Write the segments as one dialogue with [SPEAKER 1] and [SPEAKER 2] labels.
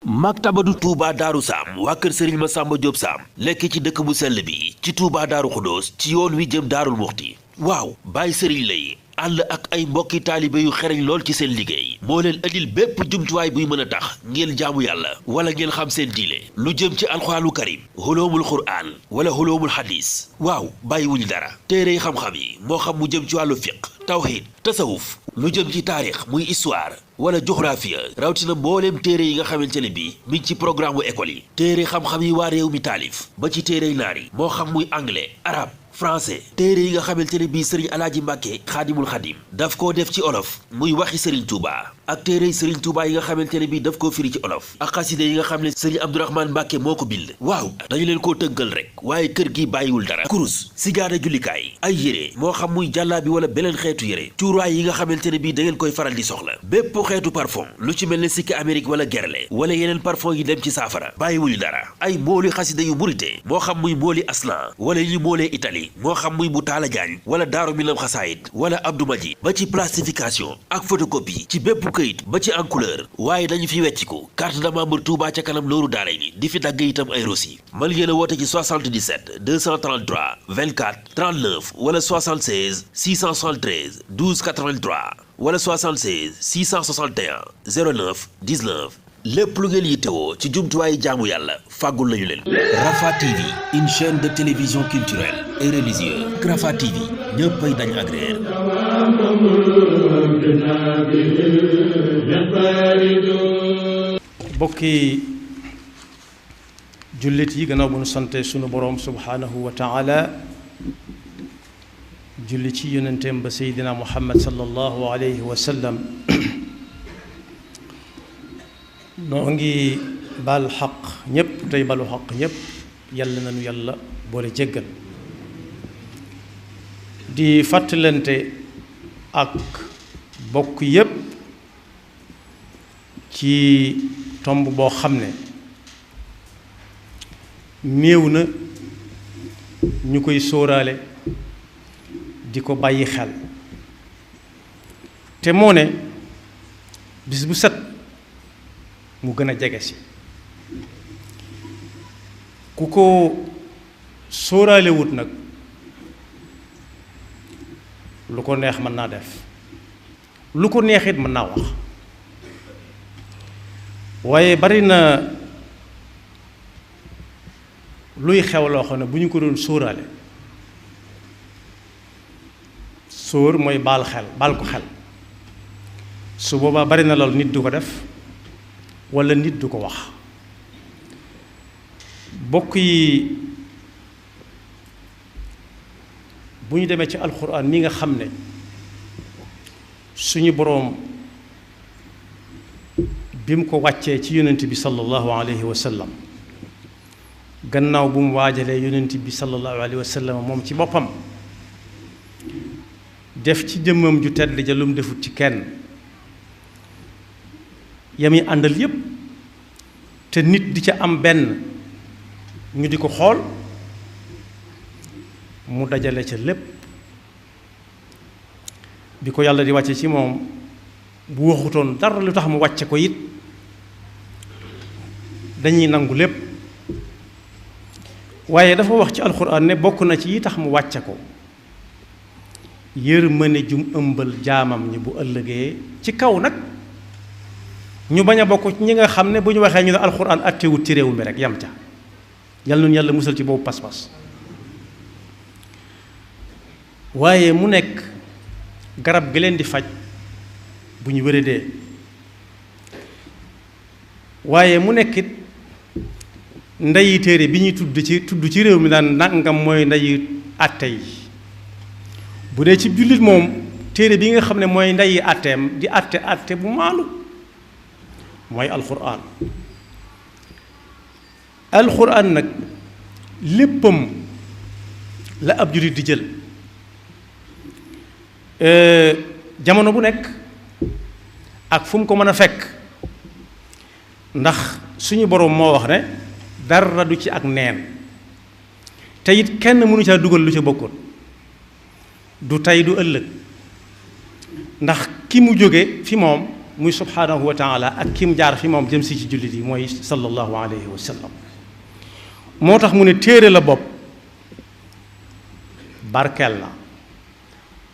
[SPEAKER 1] maktabadu Touba Daaru Saam waa kër Serigne Massamba Diop Saam lekk ci dëkk bu sell bi ci Touba Daaru Xuddoos ci yoon wi jëm Daarul Muxti waaw Baye Serigne lay ànd ak ay mbokki taalibe yu xereñ lool ci seen liggéey moo leen andil bépp jumtuwaay buy mën a tax ngeen jaamu yàlla wala ngeen xam seen diine lu jëm ci alxuraanul karim xoloomul quraan wala xoloomul xadiis waaw bàyyiwuñu dara téere xam-xam yi moo xam mu jëm ci wàllu fiq tawxiid tasawuf lu jëm ci taarix muy histoire wala géographie rawatina mbooleem téere yi nga xamante ne bii mi ngi ci programme bu école yi téere xam-xam yi waa réew mi taalif ba ci téere naar yi moo xam muy anglais arabe français téere yi nga xamante ne bii sëriñ alaaji mbàkke xaadimul xadim daf koo def ci olof muy waxi sëriñ Touba ak téere sëriñ Touba yi nga xamante ne bii daf koo firi ci olof ak xaside yi nga xam ne sëriñ Abdourahmane Mbàkke moo ko bind waaw dañu leen koo tënkal rek waaye kër gi bàyyiwul dara kurus sijaada jullikaay ay yére moo xam muy jàllaa bi wala beneen xeetu yére cuuraay yi nga xamante ne bii da ngeen koy faral di soxla bépp xeetu parfum lu ci mel ne sikki Amérique wala gerle wala yeneen parfum yi dem ci saafara bàyyiwuñu dara ay mooli xaside yu murite moo xam muy mooli aslan wala ñu moolee Italie moo xam muy bu taala jaañ wala daaru minam xasaayit wala Abdou Madji ba ci plastification ak photocopie ci bépp këyit ba ci en couleur waaye dañu fi wecciku carte de membre Touba ca kanam nooru daara ni di fi dagg itam ay rosi mën ngeen a woote ci 77 233 24 39 wala 76 673 12 83 wala 76 661 09 19 lépp lu ngeen yittewoo ci jumtuwaayu jaamu yàlla fàggul nañu leen. Rafah TV une chaîne de télévision culturelle et religieuse. Rafah TV ñëppay dañ ak réer.
[SPEAKER 2] bokki jullit yi gannaaw bu nu sante sunu boroom subhaanahu wa taala julli ci yonenteem ba seydina muhammad sallallahu alayhi wa sallam noo ngi baal xaq ñépp tey balu xaq ñépp yàlla nañu yàlla boole jéggal di fàttalante ak bokk yépp ci tomb boo xam ne néew na ñu koy sóoraale di ko bàyyi xel te moo ne bis bu set mu gën a jege si ku ko sóoraale wut nag lu ko neex mën naa def lu ko neexit mën naa wax waaye bari na luy xew loo xam ne bu ñu ko doon sóoraale sóor mooy baal ko xel su boobaa bari na lool nit du ko def walla nit du ko wax bokk yi bu ñu demee ci alxuraan mi nga xam ne suñu boroom bi mu ko wàccee ci yonent bi sallallahu alayhi wa sallam gannaaw bu mu waajalee yonent bi sallallahu alayhi wa sallam moom ci boppam def ci jëmmam ju tedd ja lu mu defut ci kenn yami àndal yépp te nit di ca am benn ñu di ko xool mu dajale ca lépp bi ko yàlla di wàcce ci moom bu waxutoon dara lu tax mu wàcce ko it dañuy nangu lépp waaye dafa wax ci alxuraan ne bokk na ci yi tax mu wàcce ko yërmande jum ëmbal jaamam ñi bu ëllëgee ci kaw nag ñu bañ a bokk ci ñi nga xam ne bu ñu waxee ñu ne alxuraan attewut ci réew mi rek yam ca yal na yàlla musal ci boobu pas-pas waaye mu nekk garab gi leen di faj bu ñu wéradee waaye mu nekkit ndeyi téere bi ñuy tudd ci réew mi daan nangam mooy ndeyi àtte yi bu dee ci jullit moom téere bi nga xam ne mooy ndeyi àtteem di àtte bu maalu mooy alxuraan alxuraan nag léppam la ab jullit di jël jamono bu nekk ak fu mu ko mën a fekk ndax suñu boroom moo wax ne dara du ci ak neen te it kenn mënu caa dugal lu ca bokkul du tey du ëllëg ndax ki mu jóge fi moom muy subhanahu wa taala ak kim jaar fi moom jëm si ci jullit yi mooy sallallahu alayhi wa sallam. moo tax mu ne téere la bopp barkeel na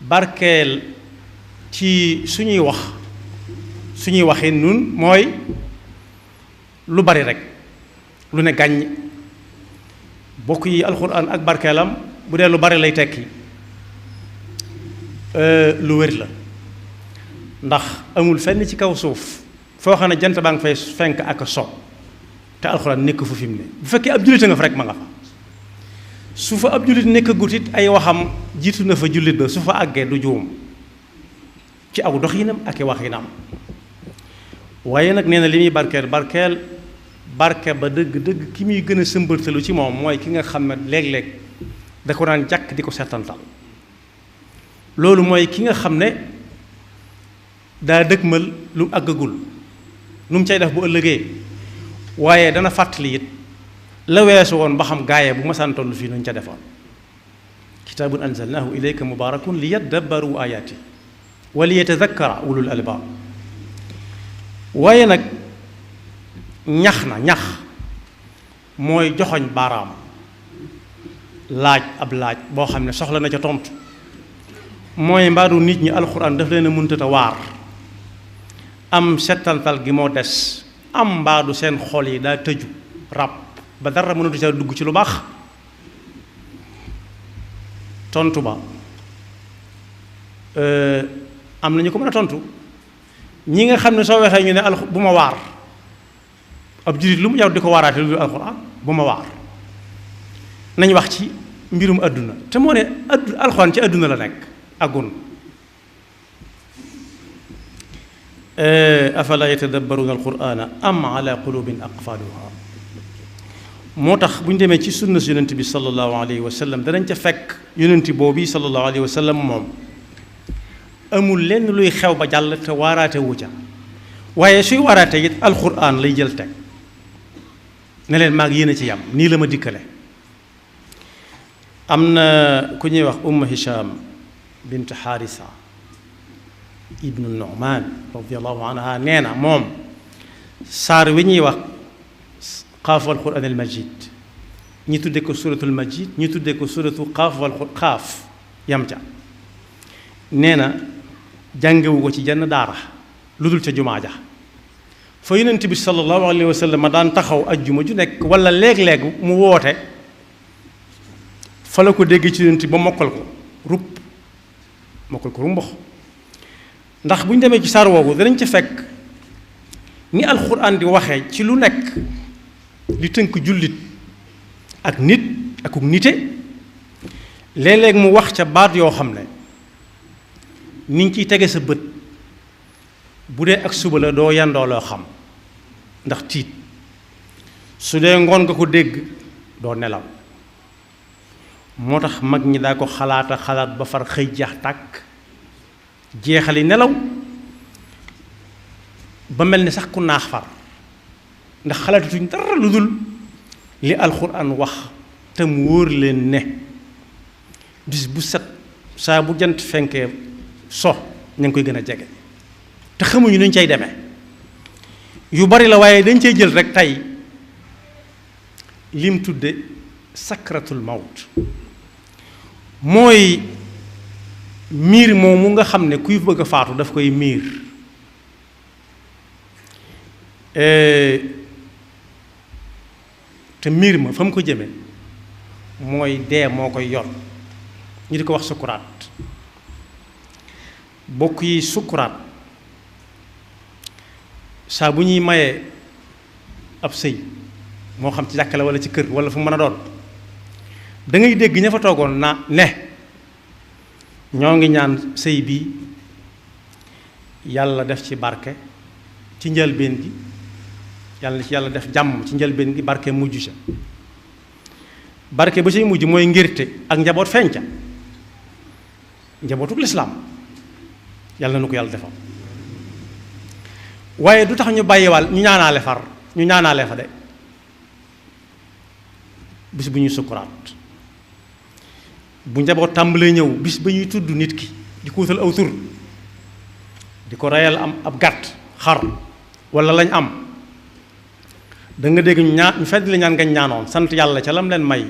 [SPEAKER 2] barkeel ci suñuy waxee nun mooy lu bari rek lu ne gàññ. bokk yi alxuraan ak barkeelam bu dee lu bari lay tekki lu wér la ndax amul fenn ci kaw suuf foo xam ne jant baa ngi fay fenk ak so te alxuraan nekk fu fi mu ne bu fekkee ab jullit nga fa rek ma nga fa su fa ab jullit nekk gutit ay waxam jiitu na fa jullit ba su fa àggee du juum ci aw doxinam ak i waxinam waaye nag nee na li muy barkeel barke ba dëgg ki muy gën a sëmbartalu ci moom mooy ki nga xam ne léeg-léeg da ko daan jàkk di ko seetantal loolu mooy ki nga xam ne daa dëgmal lu àggagul lu mu cay def bu ëllëgee waaye dana fàttali it la weesu woon ba xam gaaye bu ma santoon fii nuñ ca defoon kitaabun anzalnaahu ilayka mubaarakun li yaddabbaru ayaati wa li yatadakkara ulul albaab waaye nag ñax mooy joxoñ baaraam laaj ab laaj boo xam ne soxla na ca tontu mooy mbaadu nit ñi alxuraan daf leen a mëntata waar am settantal gi moo des am mbaadu seen xol yi daa tëju rab ba dara mënatu ca dugg ci lu baax tontu ba am na ñu ko mën a tontu ñi nga xam ne soo waxee ñu ne bu ma waar ab jullit lu mu jar di ko waaraate lu dul alxuraan bu ma waar nañ wax ci mbirum àdduna te moo ne alxuraan ci àdduna la nekk agun afala yatadabbaruna alqurana am ala qulubin aqfaluha moo tax bu ñu demee ci sunna si yonent bi sallallahu alayhi wa sallam danañ ca fekk yonent boobu sallallahu alayhi wa sallam moom amul lenn luy xew ba jàll te waaraate wu ca waaye suy waaraate it alxuraan lay jël teg ne leen maag yéen a ci yam nii la ma dikkale am na ku ñuy wax Hisham bint Xaarisa ibnu Nu'man radiallahu anha nee na moom saar wi ñuy wax xaaf wal quraan al majid ñi tudde ko suratul majid ñi tudde ko suratu xaaf wal xaaf yam ca nee na jàngewu ko ci jenn daara lu dul ca jumaa ja fa yonent bi sallallahu alayhi wa sallam ma daan taxaw ajjuma ju nekk wala léeg-léeg mu woote fa la ko dégg ci yonent ba mokkal ko rumbox ndax bu ñu demee ci saar woowu danañ ca fekk ni alxuraan di waxee ci lu nekk li tënk jullit ak nit akuk nite léeg-léeg mu wax ca baat yoo xam ne ni nga ciy tege sa bët bu dee ak suba la doo yandoo loo xam ndax tiit su dee ngoon nga ko dégg doo nelaw moo tax mag ñi daa ko xalaat ba far xëy jaax tàkk jeexali nelaw ba mel ni sax ku naax far ndax xalaatutuñ dara lu dul li alxuraan wax te mu wóor leen ne bis bu set saa bu jant fenkee so ña ngi koy gën a jege te xamuñu nuñ cay demee yu bari la waaye dañ cay jël rek tey lim tudde sakratul mawt mooy miir moomu nga xam ne kuy bëgg a faatu daf koy miir te miir ma fa mu ko jëme mooy dee moo koy yor ñu di ko wax sukkuraat bokk yi sukkuraat saa bu ñuy mayee ab sëy moo xam ci jàkka la walla ci kër walla fu mën a doon da ngay dégg ña fa toogoon na ne ñoo ngi ñaan sëy bi yàlla def ci barke ci njëlbeen gi yàlla na ci yàlla def jàmm ci njëlbeen gi barke mujj sa barke ba say mujj mooy ngirte ak njaboot feeñ ca njabootuk lislaam yàlla na nu ko yàlla defal waaye du tax ñu bàyyiwaal ñu ñaanaale fa de bis bu ñuy sukkuraat bu njaboot tàmbalee ñëw bis ba ñuy tudd nit ki di ko wutal aw tur di ko reyal am ab gàtt xar wala lañ am da nga dégg ñu fedd la ñaan ngañ ñaanoon sant yàlla ca lam leen may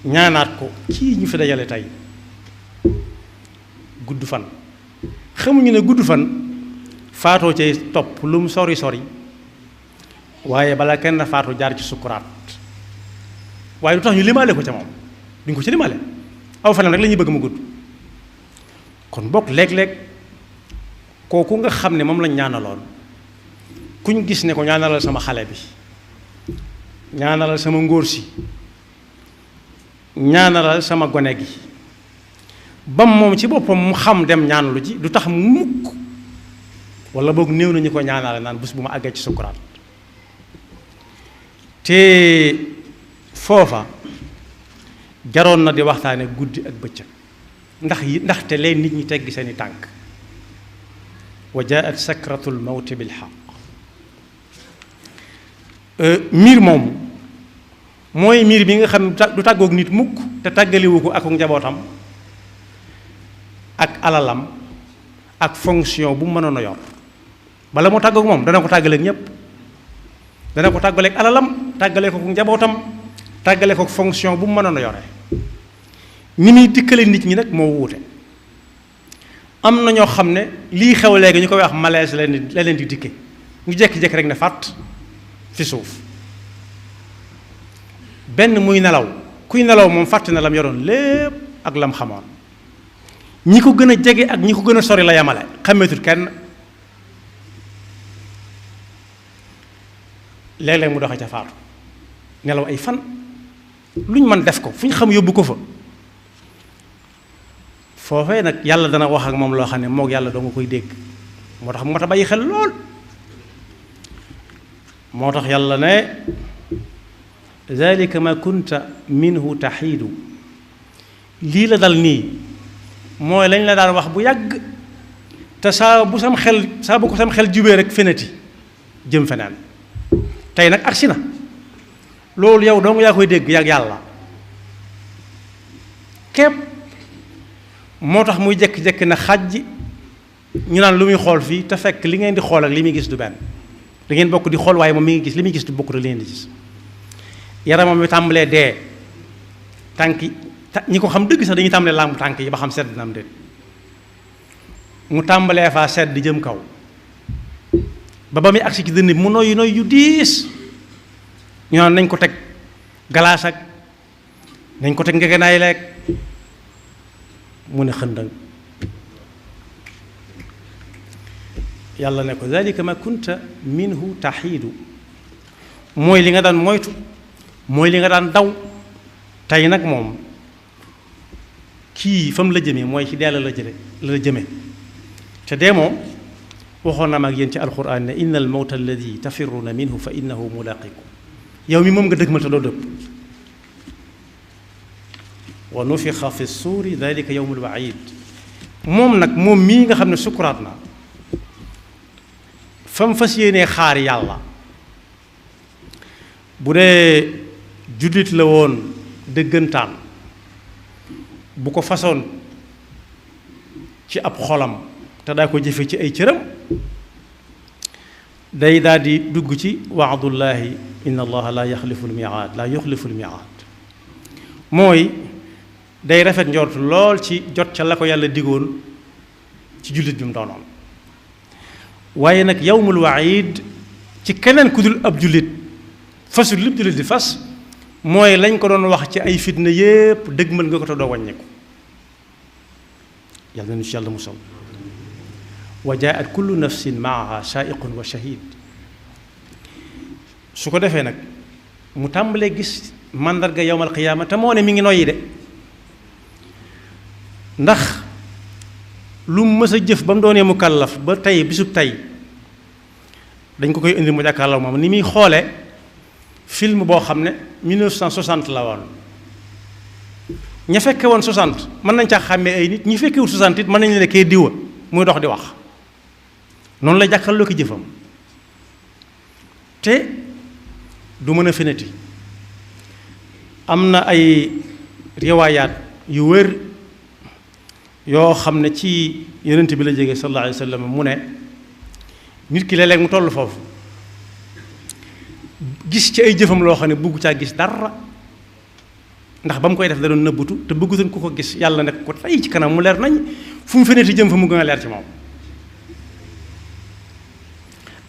[SPEAKER 2] ñaanaat ko kii ñu fi dajale tey gudd fan xamuñu ne gudd fan faatoo cay topp lu mu sori sori waaye bala kenn faatu jaar ci sukkuraat waaye lu tax ñu limaale ko ca moom duñ ko ci limaale aw fanam rek la ñuy bëgg mu gudd kon bokk léeg-léeg kooku nga xam ne moom lañ ñaanaloon kuñ gis ne ko ñaanalal sama xale bi ñaanalal sama ngóor si ñaanalal sama gone gi bam moom ci boppam mu xam dem ñaanalu ji du tax mukk wala boog néew nañu ko ñaanale naan bés bu ma àggee ci sukkuraat te foofa jaroon na di waxtaane guddi ak bëccëg ndaxte leen nit ñi teggi seeni tànk wa jaat sakratul mawti bil xaq miir moom mooy miir bi nga xam du tàggoog nit mukk te tàggaliwu ko ak njabootam ak alalam ak fonction bu mu mënoon a yor bala moo tàggoog moom dana ko tàggaleeg ñépp dana ko tàggaleeg alalam tàggale ko njabootam tàggale ko fonction bu mu mënoon a yore ni muy dikkale nit ñi nag moo wuute am na ñoo xam ne lii xew léegi ñu koy wax malaise la leen di dikke ñu jékki-jékki rek ne fàtt fi suuf benn muy nelaw kuy nelaw moom fàtte na lam yoroon lépp ak lam xamoon ñi ko gën a jege ak ñi ko gën a sori la yamale xàmmeetul kenn léeg-léeg mu doxe ca faatu nelaw ay fan lu ñu mën def ko fu ñu xam yóbbu ko fa foofee nag yàlla dana wax ak moom loo xam ne moog yàlla doo nga koy dégg moo tax moo tax bàyyi xel lool moo tax yàlla ne zalika ma kunta minhu taxiidu lii la dal nii mooy lañ la daan wax bu yàgg te saa bu ko sam xel jubee rek fenati jëm feneen tey nag agsi na loolu yow dong yaa koy dégg yàgg yàlla képp moo tax muy jekki-jekki na xàjj ñu naan lu muy xool fii te fekk li ngeen di xool ak li muy gis du benn da ngeen bokk di xool waaye moom mi ngi gis li muy gis du bokk da li ngeen di gis yaramam mi tàmbalee dee tànk ñi ko xam dëgg sax dañuy tàmbalee làmb tànk yi ba xam sedd na am déet mu tàmbalee faa sedd di jëm kaw ba muy agsi ci dënn bi mu noyyi noyyi yu diis ñu naan nañ ko teg galaas ak nañ ko teg ngegenaay leeg mu ne xëndang yàlla ne ko zalika ma kunta minhu taxiidu mooy li nga daan moytu mooy li nga daan daw tey nag moom kii fa mu la jëmee mooy ci dee la jëme te dee moom waxoon na ma ak yéen ci alquran ne inna al mawta alladi tafirruuna minhu fa innahu mulaqikum yow mi moom nga dëgmal te doo dëpp wa nufixa fi suuri dalika yowmul waid moom nag moom mii nga xam ne sukkuraat na fa mu fas yéenee xaar yàlla bu dee jullit la woon dëggantaan bu ko façon ci ab xolam te daa ko jëfe ci ay cëram day daal di dugg ci waadullahi inna allaha la yaxlifu lmiaad la yuxlifu lmiaad mooy day rafet njort lool ci jot ca la ko yàlla digoon ci jullit bi mu doonoon waaye nag yawmul waid ci keneen ku dul ab jullit fasul lépp jullit di fas mooy lañ ko doon wax ci ay fitna yépp dëgg mën nga ko te doo wàññeeku yàlla nañu ci yàlla musal wa jaat kullu nafsin maaha saaiqun wa shahid su ko defee nag mu tàmbalee gis màndarga yowmal qiyaama te moo ne mi ngi noyyi de ndax lu mu mës a jëf ba mu doonee mu kàllaf ba tey bisub tey dañ ko koy indi mu jàkkaarloo moom ni muy xoole film boo xam ne 1960 la woon ña fekke woon 60 mën nañ caa xàmmee ay nit ñi fekkewul 60 it mën nañu ne kee diwa muy dox di wax noonu la jàkkaarloo ki jëfam te du mën a feneti am na ay riwaayaat yu wër yoo xam ne ci yonent bi la jógee sallallahu alayhi wa sallam mu ne nit ki léeg-léeg mu toll foofu gis ci ay jëfam loo xam ne bugg caa gis dara ndax ba mu koy def da doon nëbbutu te bëggutoon ku ko gis yàlla nekk ko tey ci kanam mu leer nañ fu mu feneti jëm fa mu gën a leer ci moom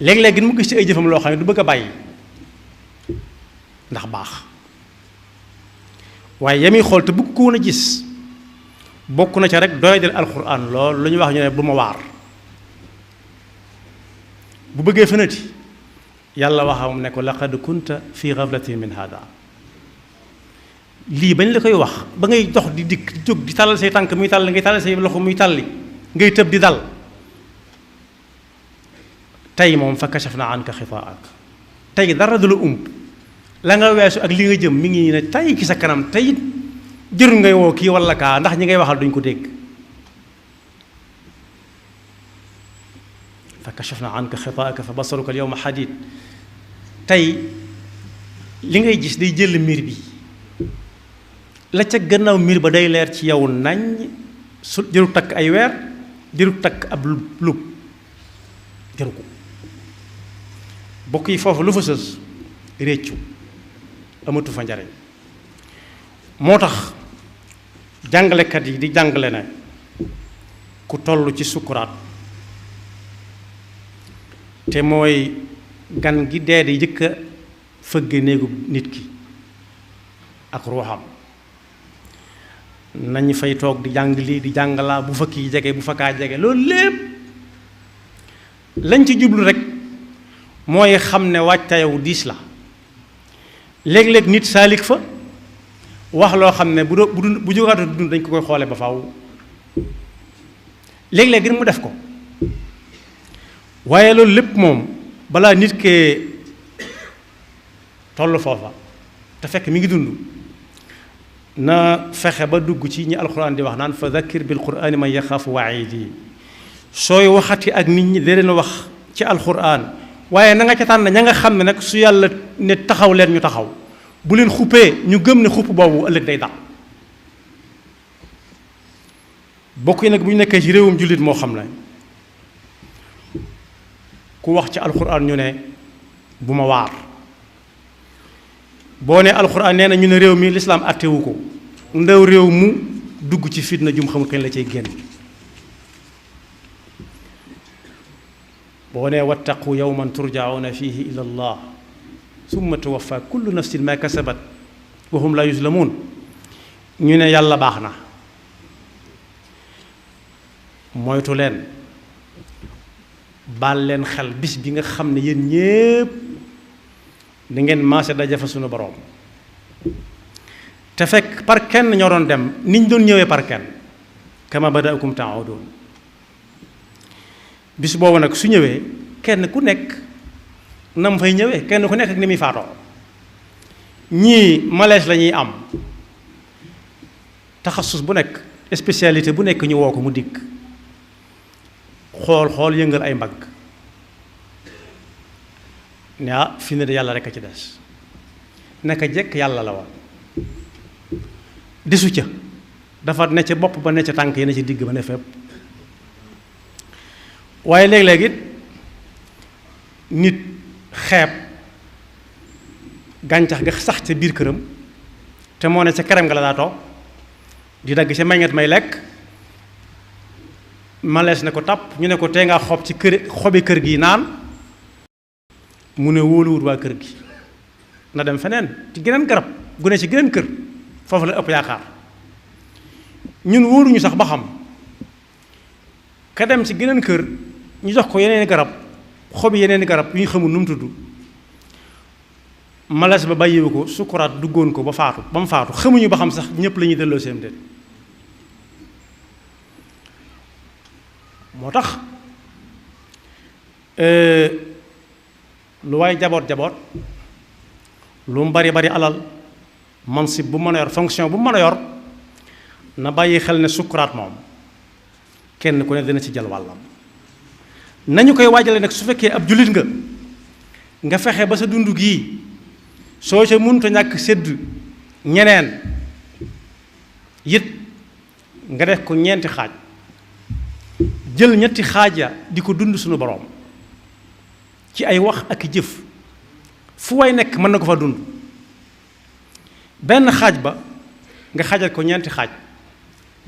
[SPEAKER 2] léeg-léeg mu gis ci ay jëfam loo xam ne du bëgg a bàyyi ndax baax waaye yami xool te bëgg ko woon a gis bokk na ca rek doy del alxuraan lool lu ñu wax ñu ne bu ma waar bu bëggee feneti yàlla waxam ne ko laqad kunta fi ghaflatin min hada lii bañ la koy wax ba ngay dox di dikk di jóg di tàllal say tànk muy tàll ngay tàllal say loxo muy tàlli ngay tëb di dal tey moom fa kashafna anka xitaak tey dara du la la nga weesu ak li nga jëm mi ngi ne tey ci sa kanam tey jërul ngay woo kii walla kaa ndax ñi ngay waxal duñ ko dégg fa kashafna anka xitaaka fa basaruka al yawma xadid tey li ngay gis day jël miir bi la ca gannaaw miir ba day leer ci yow nañ su jëru takk ay weer jëru takk ab lub jëru ko bokk yi foofu lu fa sës réccu amatu fa njariñ moo tax jàngalekat yi di jàngale ne ku toll ci sukkuraat te mooy gan gi dee di jëkk a fëgge néegu nit ki ak ruuxam nañu fay toog di jàng lii di jàngalaa bu fakk yi jege bu fakkaa jege loolu lépp lañ ci jublu rek mooy xam ne waajtayawu diis la léeg-léeg nit saalik fa wax loo xam ne bu jógaatu dund dañ ko koy xoole ba faw léeg-léeg gën mu def ko waaye loolu lépp moom balaa nit kee toll foofa te fekk mi ngi dund na fexe ba dugg ci ñi alxuraan di wax naan fa dhakkir bil qur'ani man yaxaafu wa'iidi sooy waxati ak nit ñi da leen wax ci alxuraan waaye na nga ca tànn ña nga xam ne nag su yàlla ne taxaw leen ñu taxaw bu leen xuppee ñu gëm ne xupp boobu ëllëg day dal bokk yi nag bu ñu nekkee ci réewum jullit moo xam ne ku wax ci alxuraan ñu ne bu ma waar boo ne alxuraan nee na ñu ne réew mi lislaam àttewu ko ndaw réew mu dugg ci fitna jum xamul kañ la cay génn boo ne wattaqu yawman turjauna fihi ila allah summa tuwaffa kullu nafsin ma kasabat wa hum la yuzlamun ñu ne yàlla baax na moytu leen baal leen xel bis bi nga xam ne yéen ñépp da ngeen maase daje fa sunu boroom te fekk par kenn ñoo doon dem niñ doon ñëwee par kenn kama badaakum ta'udun bis boobu nag su ñëwee kenn ku nekk nam fay ñëwee kenn ku nekk ak ni muy faatoo ñii malaise la ñuy am taxasus bu nekk spécialité bu nekk ñu woo ko mu dikk xool yëngal ay mbagg ne fi ne de yàlla rek a ci des naka jekk yàlla la woon desu ca dafa ne ca bopp ba ne ca tànk yi ne ca digg ba ne fépp waaye léeg-léeg it nit xeeb gàncax ga sax ca biir këram te moo ne ca këram nga la daa toog di dagg ca meññet may lekk malees ne ko tàpp ñu ne ko tee ngaa xob ci xobi kër gi naan mu ne wóoluwut waa kër gi na dem feneen ci geneen garab gu ne ci geneen kër foofu la ëpp yaakaar ñun wóoruñu sax ba xam ka dem ci geneen kër ñu jox ko yeneen garab xobi yeneen garab yu ñu xamul nu mu tudd malees ba bàyyiwu ko sukuraat duggoon ko ba mu faatu xamuñu ba xam sax ñëpp la ñuy delloo seen déet moo tax lu waay jaboot lu mu bari alal mansib bu mën a yor fonction bu mën a yor na bàyyi xel ne sukuraat moom kenn ku ne dina ci jël wàllam nañu koy waajale nag su fekkee ab jullit nga fexe ba sa dund gii soo ca mënta ñàkk sédd ñeneen it nga def ko ñeenti xaaj jël ñetti xaaj ya di ko dund suñu boroom ci ay wax ak i jëf fu way nekk mën na ko fa dund benn xaaj ba nga xaajal ko ñeenti xaaj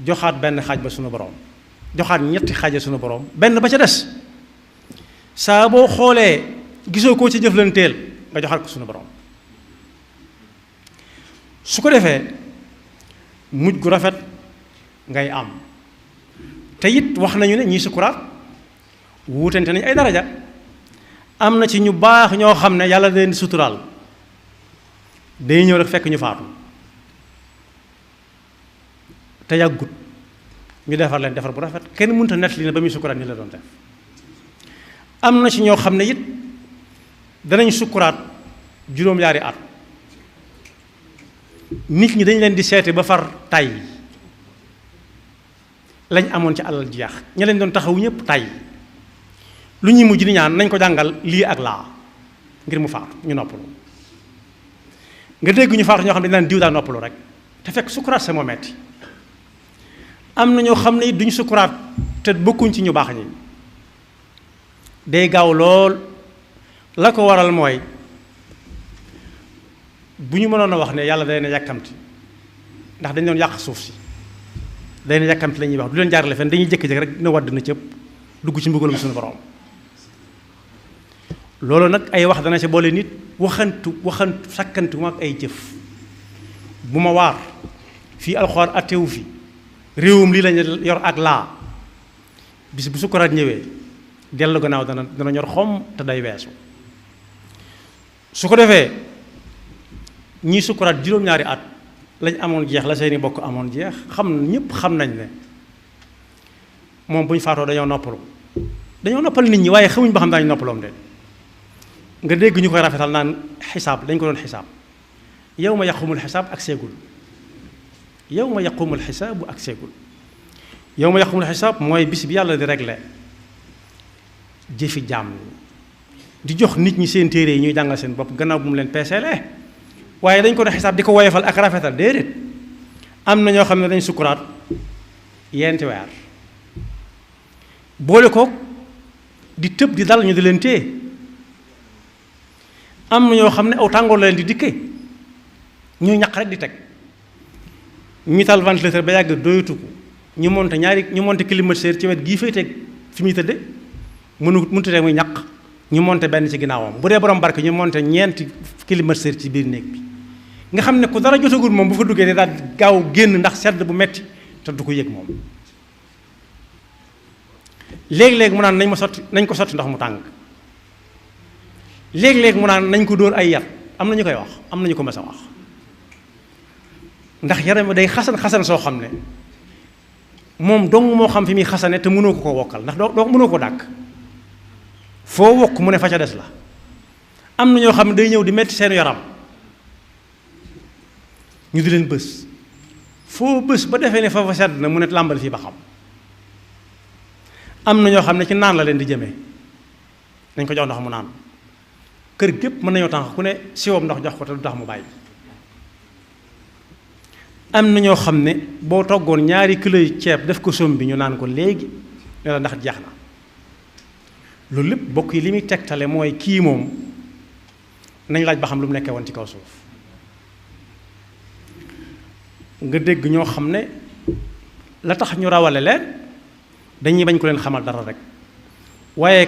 [SPEAKER 2] joxaat benn xaaj ba sunu borom joxaat ñetti xaaja sunu borom benn ba ca des saa boo xoolee gisoo koo ci jëflanteel nga joxaat ko sunu borom su ko defee mujj gu rafet ngay am te it wax nañu ne ñii sukuraat wuutante nañ ay daraja am na ci ñu baax ñoo xam ne yàlla leen di suturaal day ñëw rek fekk ñu faatu te yàggut ñu defar leen defar bu rafet kenn mënut a nett li ne ba muy sukuraat ni la doon def am na ci ñoo xam ne it danañ sukuraat juróom-ñaari at nit ñi dañ leen di seete ba far tay lañ amoon ci alal jeex ña leen doon taxaw ñëpp tay lu ñuy mujj di ñaan nañ ko jàngal lii ak laa ngir mu faatu ñu noppalu nga dégg ñu faatu ñoo xam ne dañ naan diw daa noppalu rek te fekk sukuraat sa moo metti am na ñoo xam ne it duñu sukuraat te bokkuñ ci ñu baax ñi day gaaw lool la ko waral mooy bu ñu mënoon a wax ne yàlla day na yàkkamti ndax dañ doon yàq suuf si day na yàkkamti la ñuy wax du leen jaarale fenn dañuy jékki-jékki rek dina wadd na cëpp dugg ci mbugalum suñu borom loolu nag ay wax dana ci boole nit waxantu sakkantu ma ak ay jëf bu ma waar fii alxuraan attewu fi réewum lii lañu yor ak laa bis bu sukuraat ñëwee dellu gannaaw dana ñor xom te day weesu su ko defee ñii sukuraat juróom-ñaari at lañ amoon jeex la seeni bokk amoon jeex ñëpp xam nañ ne moom bu ñu faatoo dañoo noppal nit ñi waaye xamuñ ba xam daañu noppaloom de nga dégg ñu koy rafetal naan xisaab dañ ko doon xisaab yow ma yaqumul xisaab ak seegul yow ma yaqumul xisaabu ak seegul yow ma yaqumul xisaab mooy bis bi yàlla di régler jëfi jaam di jox nit ñi seen téere yi ñuy jàngal seen bopp gannaaw bu mu leen peeselee waaye dañ ko doon xisaab di ko woyofal ak rafetal déedéet am na ñoo xam ne dañ sukuraat yenti weer boole ko di tëb di dal ñu di leen téye am na ñoo xam ne aw tàngoor la leen di dikke ñuy ñaq rek di teg ñu tal ventilateur ba yàgg doyatu ko ñu monte climatiseur ci wet gii fay teg fi muy tëdde mënut a teg muy ñaq ñu monte benn ci ginnaawam bu dee borom barke ñu monte ñeenti climatiseur ci biir néeg bi nga xam ne ku dara jotagul moom bu fa duggee daal gaaw génn ndax sedd bu metti te du ko yëg moom léeg-léeg mu naan nañ ko sotti ndox mu tàng léeg-léeg mu naan nañ ko dóor ay yar am na ñu koy wax am na ñu ko mas a wax ndax yaram day xasan soo xam ne moom dong moo xam fi muy xasane te mënoo ko wokkal ndax doo mënoo ko dàkk foo wokk mu ne fa ca des la am na ñoo xam ne day ñëw di metti seen yaram ñu di leen bës foo bës ba defee ne fa sedd na mu ne làmbal fii ba xam am na ñoo xam ne ci naan la leen di jëmee nañ ko jox ndox mu naan kër gépp mën nañoo tànk ku ne siwoom ndox jox ko te du tax mu bàyyi am na ñoo xam ne boo toggoon ñaari kilo ceeb def ko som bi ñu naan ko léegi ne la ndax jeex na loolu lépp bokk yi li muy tegtale mooy kii moom nañ laaj ba xam lu mu nekkee woon ci kaw suuf nga dégg ñoo xam ne la tax ñu rawale leen dañuy bañ ko leen xamal dara rek waaye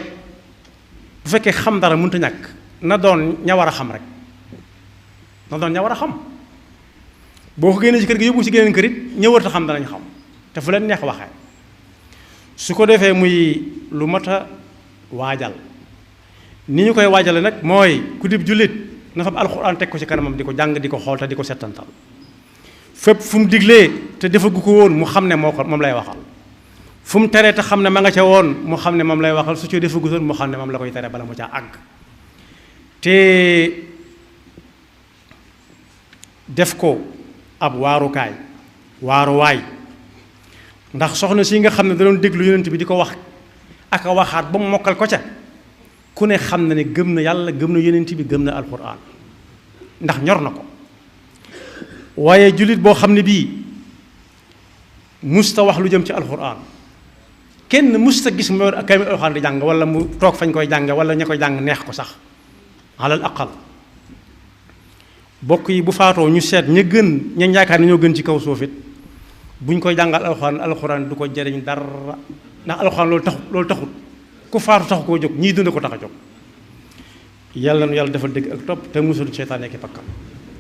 [SPEAKER 2] bu fekkee xam dara mënut a ñàkk na doon ña war a xam rek na doon ña war a xam boo ko génnee ci kër gi yóbbu ci geneen kër it ña warut a xam danañ xam te fu leen neex waxee su ko defee muy lu mat a waajal ni ñu koy waajale nag mooy ku dib jullit na fab alxuraan teg ko ci kanamam di ko jàng di ko xool te di ko settantal fépp fu mu diglee te defagu ko woon mu xam ne moom lay waxal fu mu teree te xam ne ma nga ca woon mu xam ne moom lay waxal su ci defagu woon mu xam ne moom la koy tere bala mu caa àgg te def ko ab waaruwaay ndax soxna si nga xam ne da doon déglu yonent bi di ko wax ak a waxaat ba mu mokkal ko ca ku ne xam na ne gëm na yàlla gëm na yonent bi gëm na alxuraan ndax ñor na ko waaye jullit boo xam ne bii musta wax lu jëm ci alxuraan kenn musta gis mu yor kaamil alxuraan di jàng wala mu toog fañ koy jàng wala ña koy jàng neex ko sax alal aqal bokk yi bu faatoo ñu seet ña gën ña yaakaar ne ñoo gën ci kaw suuf it buñ koy jàngal alxuraan du ko jëriñ dara ndax alxuraan loolu taxut ku faatu taxu koo jóg ñii dund ko tax a jóg yàlla nu yàlla defal dégg ak topp te musul seytaane ki pakkam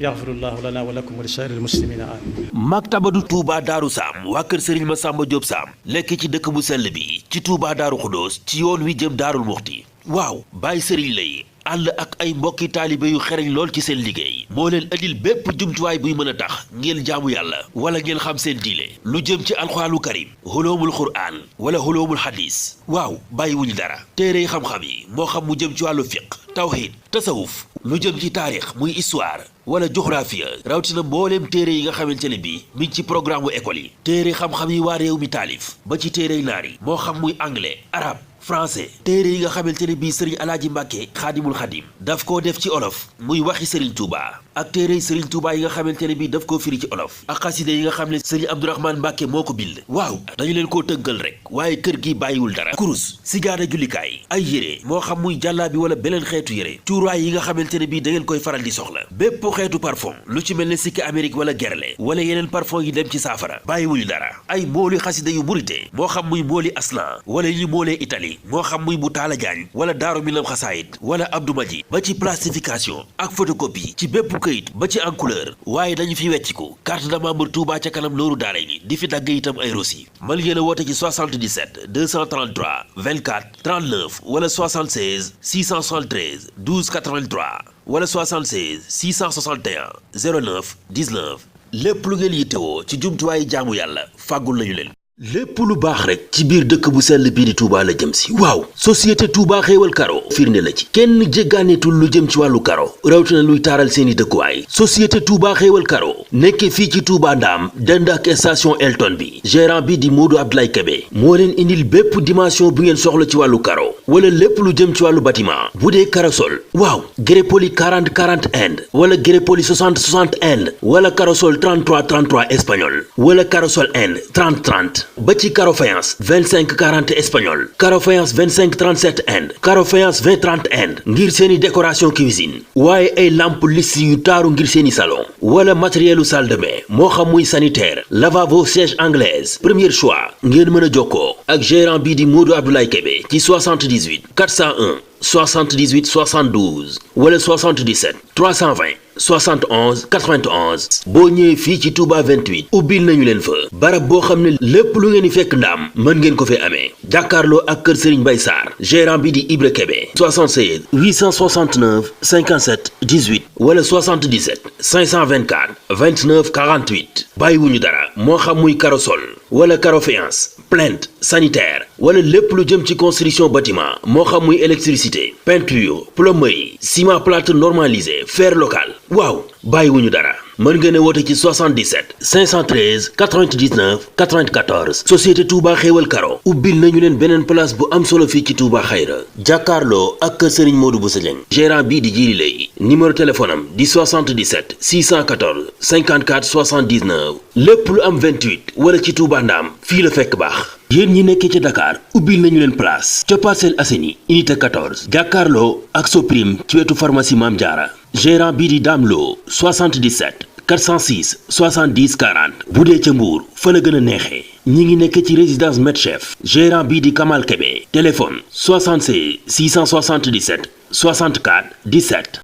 [SPEAKER 2] yaxfirullahu lana wa lakum wa li saa'iril muslimina amin.
[SPEAKER 1] maktabadu Touba Darou Sam waa kër Serigne Massamba Diop Sam lekk ci dëkk bu sell bi ci Touba Darou Khoudoss ci yoon wi jëm Daarul Muxti waaw Baye Serigne lay ànd ak ay mbokki taalibe yu xereñ lool ci seen liggéey moo leen andil bépp jumtuwaay buy mën a tax ngeen jaamu yàlla wala ngeen xam seen diine lu jëm ci alxuraanul karim xoloomul quraan wala xoloomul hadis waaw bàyyiwuñu dara téere xam-xam yi moo xam mu jëm ci wàllu fiq tawhid tasawuf lu jëm ci taarix muy histoire wala géographie rawatina mbooleem téere yi nga xamante ne bii mi ngi ci programme bu école yi téere xam-xam yi waa réew mi taalif ba ci téere naar yi moo xam muy anglais arabe français téere yi nga xamante ne bii sëriñ alaaji mbàkke xaadimul xadim daf koo def ci olof muy waxi sëriñ Touba ak téere sëriñ Touba yi nga xamante ne bii daf koo firi ci olof ak xaside yi nga xam ne sëriñ Abdourahmane Mbàkke moo ko bind waaw dañu leen koo tënkal rek waaye kër gi bàyyiwul dara kurus sigaada jullikaay ay yére moo xam muy jàllaa bi wala beneen xeetu yére cuuraay yi nga xamante ne bii da ngeen koy faral di soxla bépp xeetu parfum lu ci mel ne sikki Amérique wala gerle wala yeneen parfum yi dem ci saafara bàyyiwuñu dara ay mooli xaside yu murite moo xam muy mooli aslan wala yi moolee Italie moo xam muy bu taala jaañ wala daaru minam xasaayit wala Abdou Madji ba ci plastification ak photocopie ci bépp këyit ba ci en couleur waaye dañu fi wecciku carte de membre Touba ca kanam nooru daara ni di fi dagg itam ay rosi mën ngeen a woote ci 77 233 24 39 wala 76 673 12 83 wala 76 661 09 19 lépp lu ngeen yittewoo ci jumtuwaayu jaamu yàlla fàggul nañu leen lépp lu baax rek ci biir dëkk bu sell bii di Touba la jëm si waaw société Touba xéewal karo firnde la ci kenn jéggaaneetul lu jëm ci wàllu karo rawatina luy taaral seeni dëkkuwaay société Touba xéewal karo nekkee fii ci Touba Ndaam dend ak station Elton bi gérant bi di Modou Abdoulaye Kébé moo leen indil bépp dimension bu ngeen soxla ci wàllu karo wala lépp lu jëm ci wàllu bâtiment bu dee karosol waaw grès poli 40 40 Inde wala grès poli 60 60 Inde wala karosol 33 33 espagnol wala karosol Inde 30 30 ba ci caro faïence 25 40 espagnol caro faïence 25 37 Inde caro faïence 20 30 Inde ngir seeni décoration cuisine waaye ay lampe lisse yu taaru ngir seeni salon wala matérielu salle de bain moo xam muy sanitaire lavabo siège anglaise premier choix ngeen mën a jokkoo ak gérant bii di Modou Abdoulaye Kébé ci 78 401 78 72 wala 77 320 71 91 boo ñëwee fii ci Touba 28 ubbil nañu leen fa barab boo xam ne lépp lu ngeen di fekk ndaam mën ngeen ko fee amee jàkkaarloo ak kër Serigne Mbaye Sarr gérant bi di Ibra Kébé 76 869 57 18 wala 77 524 29 48 bàyyiwuñu dara moo xam muy karosol wala caro faïence plinthe sanitaire wala lépp lu jëm ci construction bâtiment moo xam muy électricité peinture plomberie ciment plâtre normalisé fer local waaw bàyyiwuñu dara mën ngeen a woote ci 77 513 99 94 société Touba xéewal karo ubbil nañu leen beneen place bu am solo fii ci Touba xayra jàkkaarloo ak kër Serigne Modou Bousso Dieng gérant bii di Jili Lay numéro téléphone am di 77 614 54 79 lépp lu am 28 wala ci Touba Ndaam fii la fekk baax yéen ñi nekkee ca Dakar ubbil nañu leen place ca Parcelles Assainies unité 14 jàkkaarloo ak Soprim ci wetu pharmacie Mame Diarra gérant bii di Dame Lo 77 406 70 40 bu dee ca Mbour fa la gën a neexee ñi ngi nekk ci résidence Medchef gérant bii di Kamal Kébé téléphone 76 677 64 17